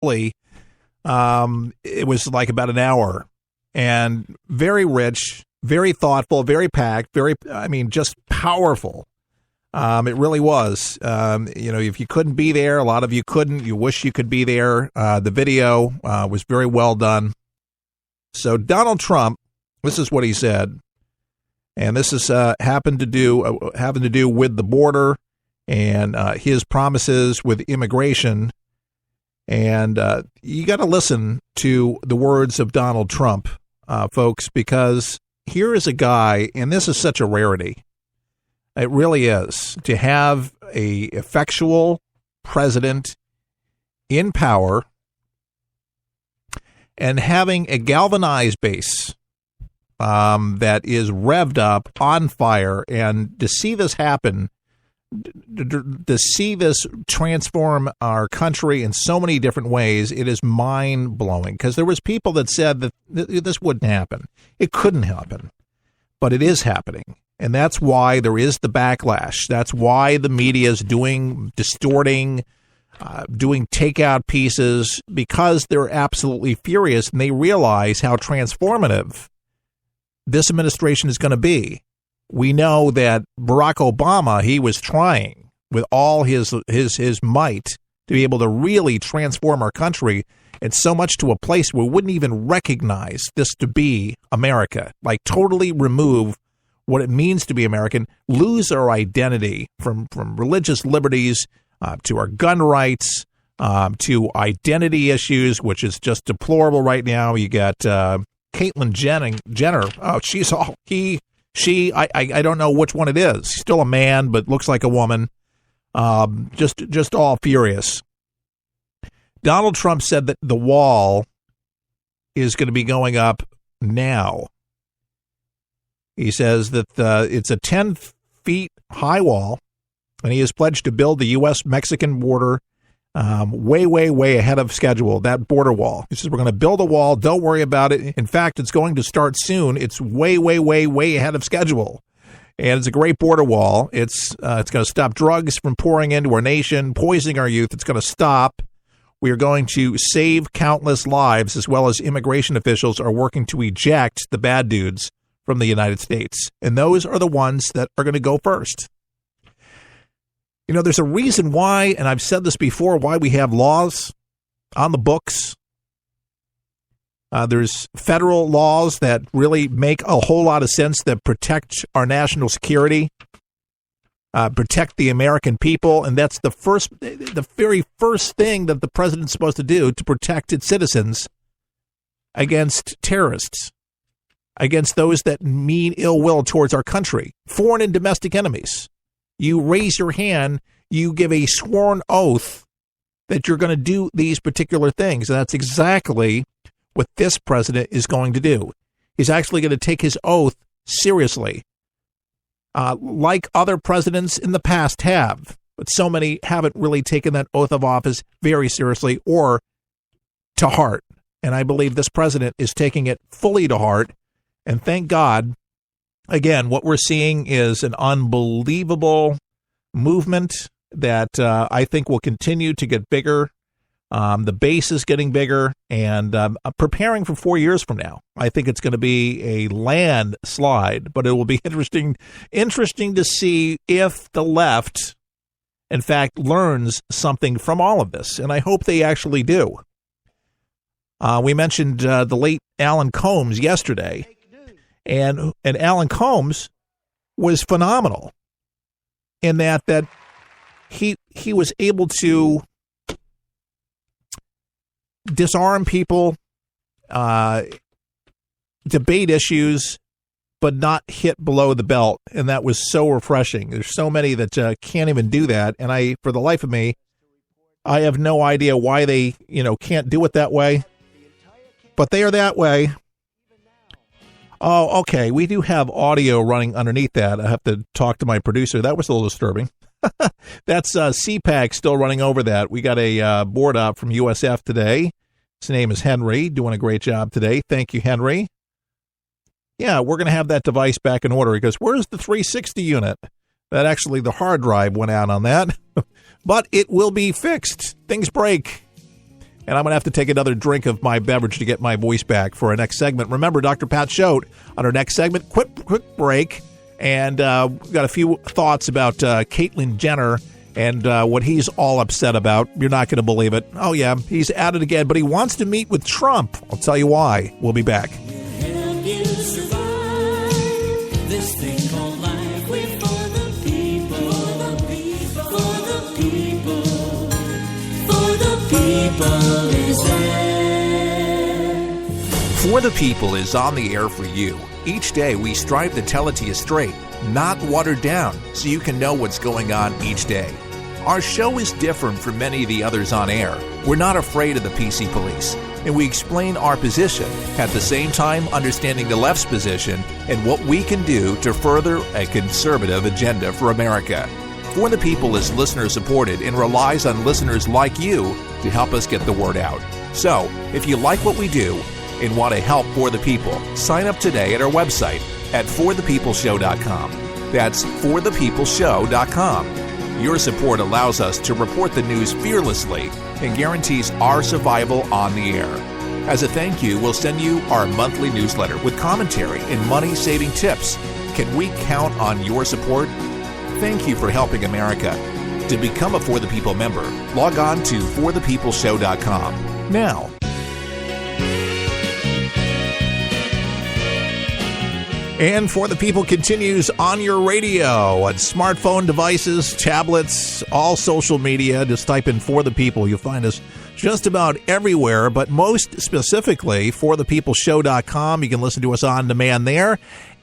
It was like about an hour, and very rich, very thoughtful, very packed, just powerful. It really was. If you couldn't be there, a lot of you couldn't. You wish you could be there. The video was very well done. So Donald Trump, this is what he said, and this is having to do with the border and his promises with immigration. And you got to listen to the words of Donald Trump, folks, because here is a guy, and this is such a rarity. It really is, to have a effectual president in power and having a galvanized base that is revved up, on fire, and to see this happen, to see this transform our country in so many different ways, it is mind-blowing, because there was people that said that this wouldn't happen. It couldn't happen, but it is happening, and that's why there is the backlash. That's why the media is distorting, doing takeout pieces, because they're absolutely furious, and they realize how transformative this administration is going to be. We know that Barack Obama, he was trying with all his might to be able to really transform our country, and so much to a place where we wouldn't even recognize this to be America, like totally remove what it means to be American, lose our identity from religious liberties to our gun rights, to identity issues, which is just deplorable right now. You got Caitlyn Jenner. Oh, she's all I don't know which one it is. She's still a man, but looks like a woman. Just all furious. Donald Trump said that the wall is going to be going up now. He says that it's a 10 feet high wall, and he has pledged to build the U.S.-Mexican border way ahead of schedule, that border wall. He says, we're going to build a wall. Don't worry about it. In fact, it's going to start soon. It's way ahead of schedule. And it's a great border wall. It's going to stop drugs from pouring into our nation, poisoning our youth. It's going to stop. We are going to save countless lives, as well as immigration officials are working to eject the bad dudes from the United States. And those are the ones that are going to go first. You know, there's a reason why, and I've said this before, why we have laws on the books. There's federal laws that really make a whole lot of sense, that protect our national security, protect the American people, and that's the very first thing that the president's supposed to do, to protect its citizens against terrorists, against those that mean ill will towards our country, foreign and domestic enemies. You raise your hand, you give a sworn oath that you're going to do these particular things. And that's exactly what this president is going to do. He's actually going to take his oath seriously, like other presidents in the past have. But so many haven't really taken that oath of office very seriously or to heart. And I believe this president is taking it fully to heart. And thank God. Again, what we're seeing is an unbelievable movement that I think will continue to get bigger. The base is getting bigger, and preparing for 4 years from now. I think it's going to be a landslide, but it will be interesting to see if the left, in fact, learns something from all of this, and I hope they actually do. We mentioned the late Alan Combs yesterday. And Alan Combs was phenomenal in that he was able to disarm people, debate issues, but not hit below the belt. And that was so refreshing. There's so many that can't even do that. And for the life of me, I have no idea why they, can't do it that way. But they are that way. Oh, okay. We do have audio running underneath that. I have to talk to my producer. That was a little disturbing. That's CPAC still running over that. We got a board up from USF today. His name is Henry, doing a great job today. Thank you, Henry. Yeah, we're going to have that device back in order. He goes, where's the 360 unit? That actually, the hard drive went out on that. But it will be fixed. Things break. And I'm going to have to take another drink of my beverage to get my voice back for our next segment. Remember, Dr. Pat Choate on our next segment. Quick break. And we've got a few thoughts about Caitlyn Jenner and what he's all upset about. You're not going to believe it. Oh, yeah, he's at it again, but he wants to meet with Trump. I'll tell you why. We'll be back. For the People is on the air for you. Each day we strive to tell it to you straight, not watered down, so you can know what's going on each day. Our show is different from many of the others on air. We're not afraid of the PC police, and we explain our position, at the same time understanding the left's position and what we can do to further a conservative agenda for America. For the People is listener-supported and relies on listeners like you to help us get the word out. So, if you like what we do and want to help For the People, sign up today at our website at forthepeopleshow.com. That's forthepeopleshow.com. Your support allows us to report the news fearlessly and guarantees our survival on the air. As a thank you, we'll send you our monthly newsletter with commentary and money-saving tips. Can we count on your support? Thank you for helping America. To become a For the People member, log on to forthepeopleshow.com. Now, and For the People continues on your radio, on smartphone devices, tablets, all social media. Just type in For the People. You'll find us just about everywhere, but most specifically, forthepeopleshow.com. You can listen to us on demand there.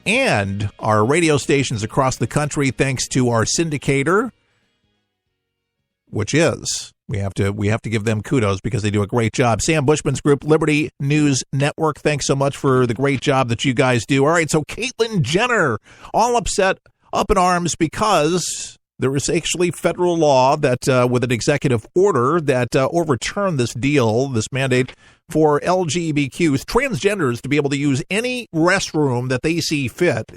And our radio stations across the country, thanks to our syndicator, which is, we have to give them kudos because they do a great job. Sam Bushman's group, Liberty News Network, thanks so much for the great job that you guys do. All right, so Caitlyn Jenner, all upset, up in arms because there is actually federal law that, with an executive order that overturned this deal, this mandate for LGBTQs, transgenders, to be able to use any restroom that they see fit.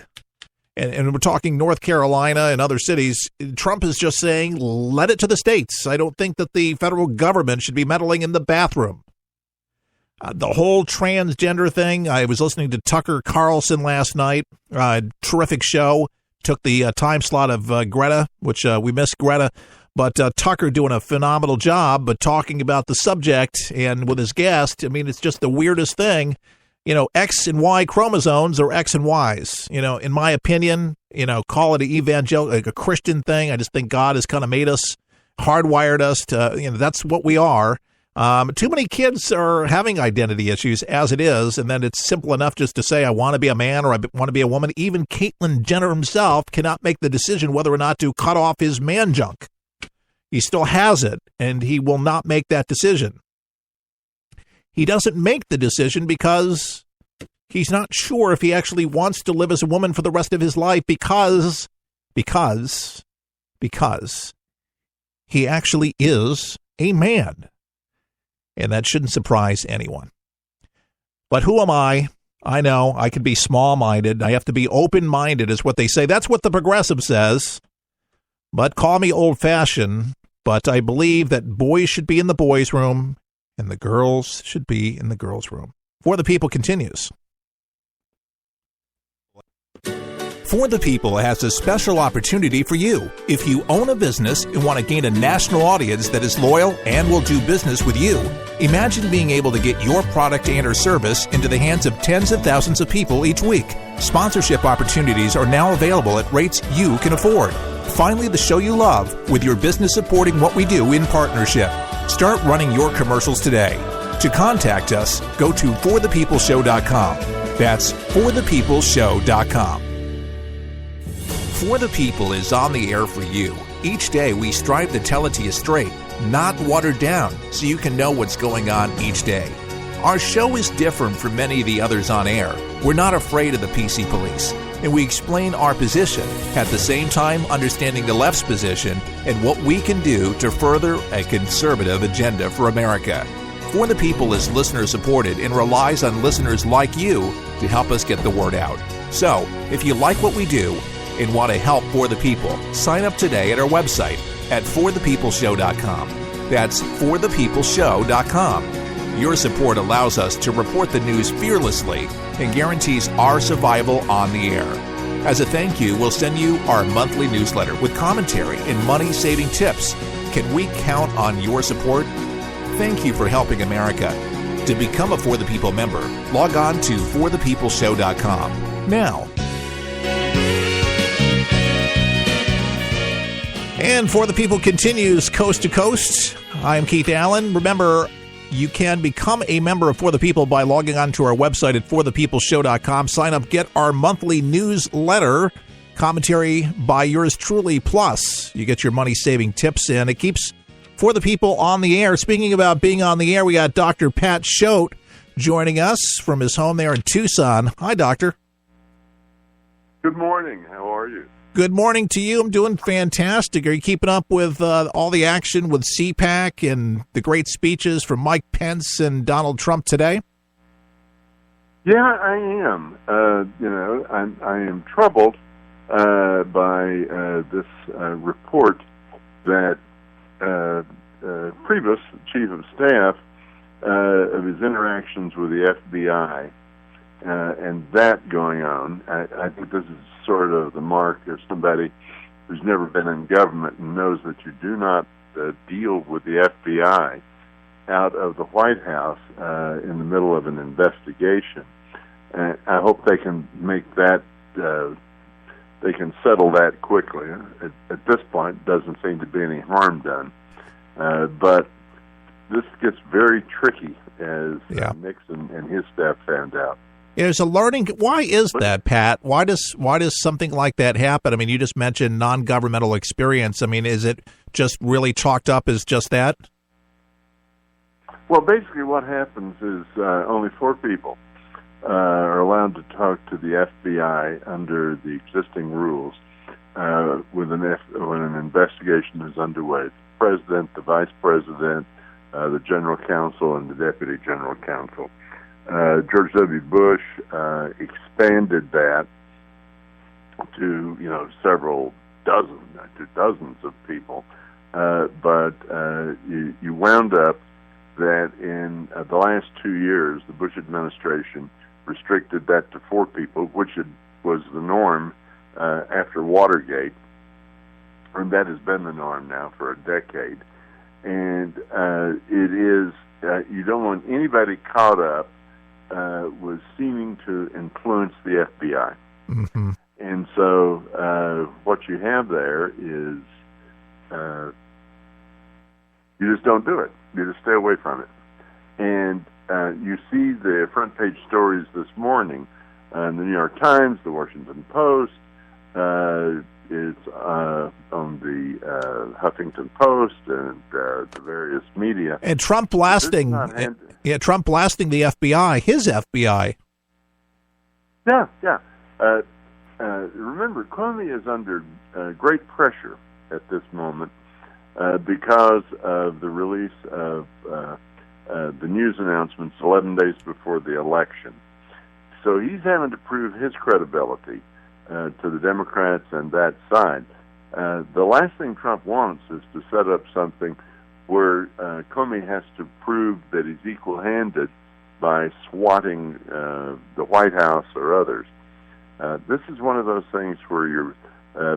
And we're talking North Carolina and other cities. Trump is just saying, let it to the states. I don't think that the federal government should be meddling in the bathroom. The whole transgender thing, I was listening to Tucker Carlson last night. Terrific show. Took the time slot of Greta, which we missed Greta. But Tucker doing a phenomenal job, but talking about the subject and with his guest, I mean, it's just the weirdest thing. You know, X and Y chromosomes are X and Ys. You know, in my opinion, call it an evangelical, like a Christian thing. I just think God has kind of made us, hardwired us to, that's what we are. Too many kids are having identity issues as it is, and then it's simple enough just to say, I want to be a man or I want to be a woman. Even Caitlyn Jenner himself cannot make the decision whether or not to cut off his man junk. He still has it, and he will not make that decision. He doesn't make the decision because he's not sure if he actually wants to live as a woman for the rest of his life because he actually is a man. And that shouldn't surprise anyone. But who am I? I know I can be small-minded. I have to be open-minded is what they say. That's what the progressive says. But call me old-fashioned. But I believe that boys should be in the boys' room and the girls should be in the girls' room. For the People continues. For the People has a special opportunity for you. If you own a business and want to gain a national audience that is loyal and will do business with you, imagine being able to get your product and or service into the hands of tens of thousands of people each week. Sponsorship opportunities are now available at rates you can afford. Finally, the show you love with your business supporting what we do in partnership. Start running your commercials today. To contact us, go to forthepeopleshow.com. That's forthepeopleshow.com. For the People is on the air for you. Each day we strive to tell it to you straight, not watered down, so you can know what's going on each day. Our show is different from many of the others on air. We're not afraid of the PC police, and we explain our position, at the same time understanding the left's position and what we can do to further a conservative agenda for America. For the People is listener-supported and relies on listeners like you to help us get the word out. So, if you like what we do and want to help For the People, sign up today at our website at forthepeopleshow.com. That's forthepeopleshow.com. Your support allows us to report the news fearlessly and guarantees our survival on the air. As a thank you, we'll send you our monthly newsletter with commentary and money-saving tips. Can we count on your support? Thank you for helping America. To become a For the People member, log on to forthepeopleshow.com now. And For the People continues coast to coast. I am Keith Allen. Remember, you can become a member of For the People by logging on to our website at forthepeopleshow.com. Sign up, get our monthly newsletter, commentary by yours truly, plus you get your money-saving tips, and it keeps For the People on the air. Speaking about being on the air, we got Dr. Pat Choate joining us from his home there in Tucson. Hi, Doctor. Good morning. How are you? Good morning to you. I'm doing fantastic. Are you keeping up with all the action with CPAC and the great speeches from Mike Pence and Donald Trump today? Yeah, I am. I am troubled by this report that previous chief of staff of his interactions with the FBI and that going on. I think this is sort of the mark of somebody who's never been in government and knows that you do not deal with the FBI out of the White House in the middle of an investigation. I hope they can make that, they can settle that quickly. At this point, doesn't seem to be any harm done. But this gets very tricky, as Nixon and his staff found out. There's a learning. Why is that, Pat? Why does something like that happen? I mean, you just mentioned non-governmental experience. I mean, is it just really chalked up as just that? Well, basically what happens is only 4 people are allowed to talk to the FBI under the existing rules when an investigation is underway. The president, the vice president, the general counsel, and the deputy general counsel. George W. Bush expanded that to several dozens of people, but you wound up that in the last 2 years, the Bush administration restricted that to 4 people, which was the norm after Watergate, and that has been the norm now for a decade. And it is you don't want anybody caught up with seeming to influence the FBI. Mm-hmm. And so what you have there is you just don't do it. You just stay away from it. And you see the front page stories this morning in the New York Times, the Washington Post, it's on the Huffington Post and the various media. And Trump blasting, Trump blasting the FBI, his FBI. Yeah. Remember, Comey is under great pressure at this moment because of the release of the news announcements 11 days before the election. So he's having to prove his credibility to the Democrats and that side. The last thing Trump wants is to set up something where Comey has to prove that he's equal-handed by swatting the White House or others. This is one of those things where you're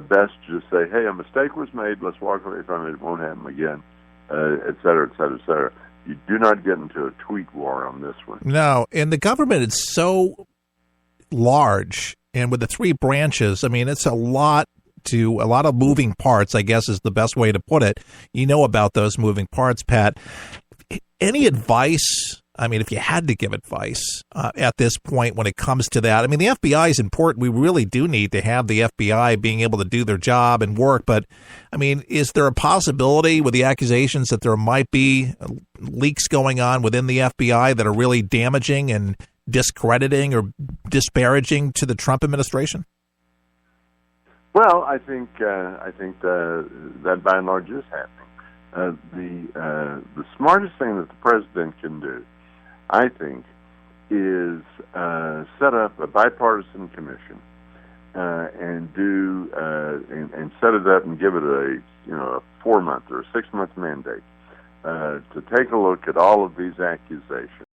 best to just say, hey, a mistake was made, let's walk away from it, it won't happen again, et cetera, et cetera, et cetera. You do not get into a tweet war on this one. No, and the government is so large, and with the 3 branches, I mean, it's a lot of moving parts, I guess is the best way to put it. You know about those moving parts, Pat. Any advice? I mean, if you had to give advice at this point when it comes to that, I mean, the FBI is important. We really do need to have the FBI being able to do their job and work. But, I mean, is there a possibility with the accusations that there might be leaks going on within the FBI that are really damaging and discrediting or disparaging to the Trump administration? Well, I think that by and large is happening. The smartest thing that the president can do, I think, is set up a bipartisan commission and set it up and give it a 4-month or a 6-month mandate to take a look at all of these accusations